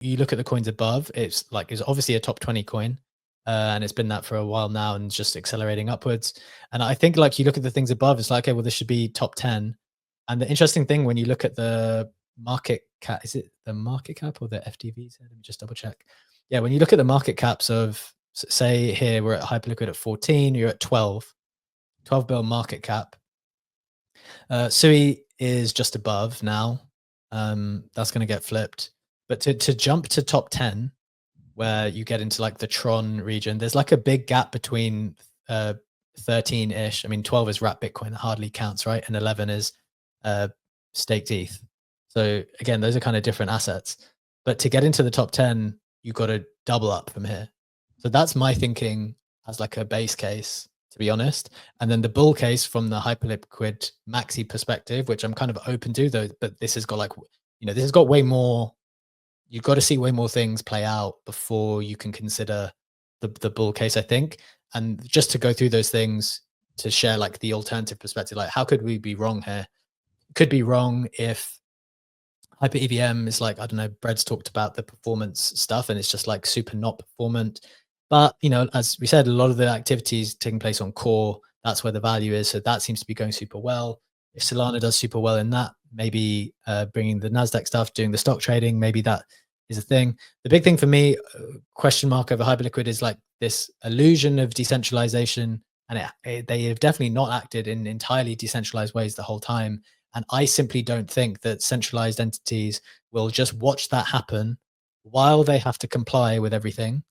you look at the coins above, it's obviously a top 20 coin. And it's been that for a while now and just accelerating upwards. And I think like you look at the things above, it's like, okay, well, this should be top 10. And the interesting thing when you look at the market cap, is it the market cap or the FDVs? Let me just double check. Yeah, when you look at the market caps of, say here, we're at Hyperliquid at 14, you're at 12 bill market cap. Sui is just above now. That's going to get flipped. But to jump to top 10, where you get into like the Tron region, there's like a big gap between 13-ish. I mean, 12 is wrapped Bitcoin, that hardly counts, right? And 11 is staked ETH. So again, those are kind of different assets. But to get into the top 10, you've got to double up from here. So that's my thinking as like a base case, to be honest. And then the bull case from the Hyperliquid maxi perspective, which I'm kind of open to, though, but this has got like, this has got way more. You've got to see way more things play out before you can consider the bull case, I think. And just to go through those things to share like the alternative perspective, like how could we be wrong here? It could be wrong if Hyper EVM is like, I don't know, Bread's talked about the performance stuff and it's just like super not performant. But, as we said, a lot of the activities taking place on core, that's where the value is. So that seems to be going super well. If Solana does super well in that, maybe bringing the NASDAQ stuff, doing the stock trading, maybe that is a thing. The big thing for me, question mark over Hyperliquid, is like this illusion of decentralization. And they have definitely not acted in entirely decentralized ways the whole time. And I simply don't think that centralized entities will just watch that happen while they have to comply with everything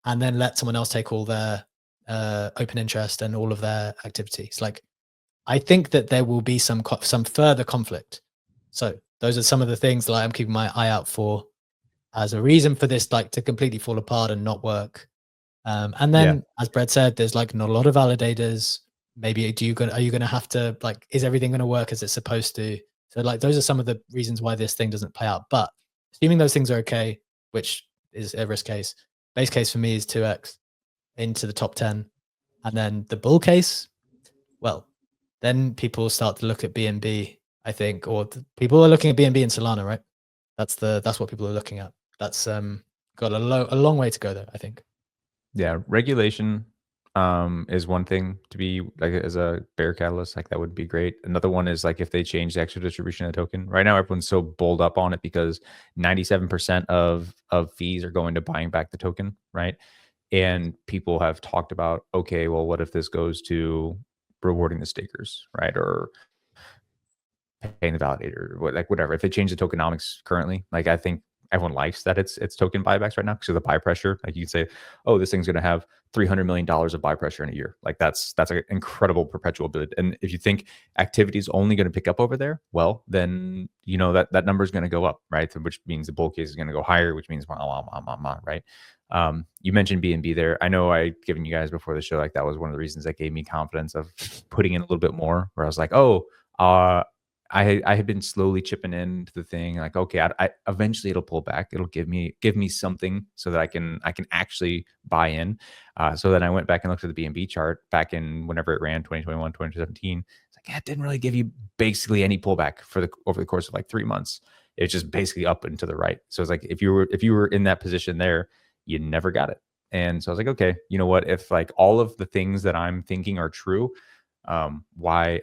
and then let someone else take all their open interest and all of their activities. Like, I think that there will be some further conflict. So those are some of the things that I'm keeping my eye out for as a reason for this, like, to completely fall apart and not work. And then, as Brett said, there's like not a lot of validators. Maybe are you gonna have to, like, is everything gonna work as it's supposed to? So like those are some of the reasons why this thing doesn't play out. But assuming those things are okay, which is a risk case, base case for me is 2x into the top 10. And then the bull case, well, then people start to look at BNB, I think, or people are looking at BNB and Solana, right? That's what people are looking at. That's got a long way to go there, I think. Yeah, regulation is one thing to be like as a bear catalyst, like that would be great. Another one is like if they change the extra distribution of the token. Right now, everyone's so bowled up on it because 97% of fees are going to buying back the token, right? And people have talked about, okay, well, what if this goes to rewarding the stakers, right? Or paying the validator, like whatever. If they change the tokenomics currently, like I think everyone likes that it's token buybacks right now because of the buy pressure. Like you can say, oh, this thing's going to have $300 million of buy pressure in a year. Like that's an incredible perpetual bid. And if you think activity is only going to pick up over there, well, then that number is going to go up, right? Which means the bull case is going to go higher, which means right? You mentioned BNB there. I know I given you guys before the show, like that was one of the reasons that gave me confidence of putting in a little bit more, where I was like, oh, I had been slowly chipping into the thing, like, okay, I eventually it'll pull back. It'll give me something so that I can actually buy in. So then I went back and looked at the BNB chart back in whenever it ran, 2021, 2017. It's like, yeah, it didn't really give you basically any pullback over the course of like 3 months. It's just basically up and to the right. So it's like if you were in that position there, you never got it. And so I was like, okay, you know what? If like all of the things that I'm thinking are true, why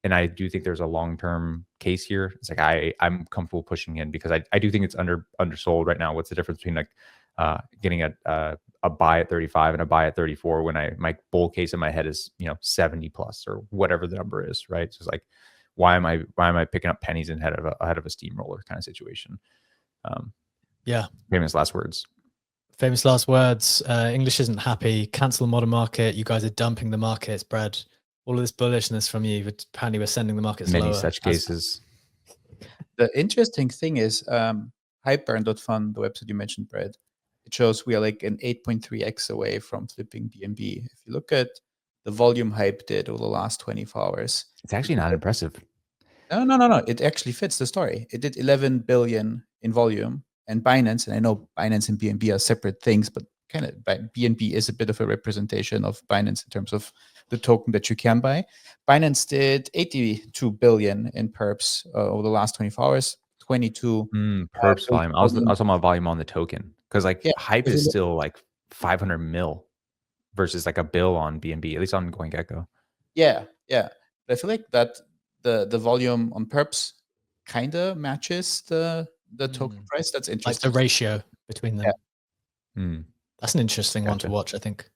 and I do think there's a long-term case here. It's like I'm comfortable pushing in because I do think it's undersold right now. What's the difference between like getting a buy at 35 and a buy at 34 when my bull case in my head is 70 plus or whatever the number is, right? So it's like, why am I picking up pennies ahead of a steamroller kind of situation? Yeah. Famous last words. English isn't happy. Cancel modern market. You guys are dumping the markets, Brad. All of this bullishness from you, but apparently we're sending the markets lower. Many such cases. The interesting thing is Hypern.fun, the website you mentioned, Brad, it shows we are like an 8.3x away from flipping BNB. If you look at the volume Hype did over the last 24 hours. It's actually not impressive. No. It actually fits the story. It did 11 billion in volume, and Binance, and I know Binance and BNB are separate things, but kind of BNB is a bit of a representation of Binance in terms of the token that you can buy. Binance did 82 billion in perps over the last 24 hours. 22 perps volume. I was volume. talking about volume on the token because like Yeah, hype if you is look- still like 500 mil versus like a bill on BNB, at least on CoinGecko. Yeah. But I feel like that the volume on perps kind of matches the token price. That's Like interesting. the ratio between them. Yeah. Hmm. That's an interesting one to Gotcha. watch, I think.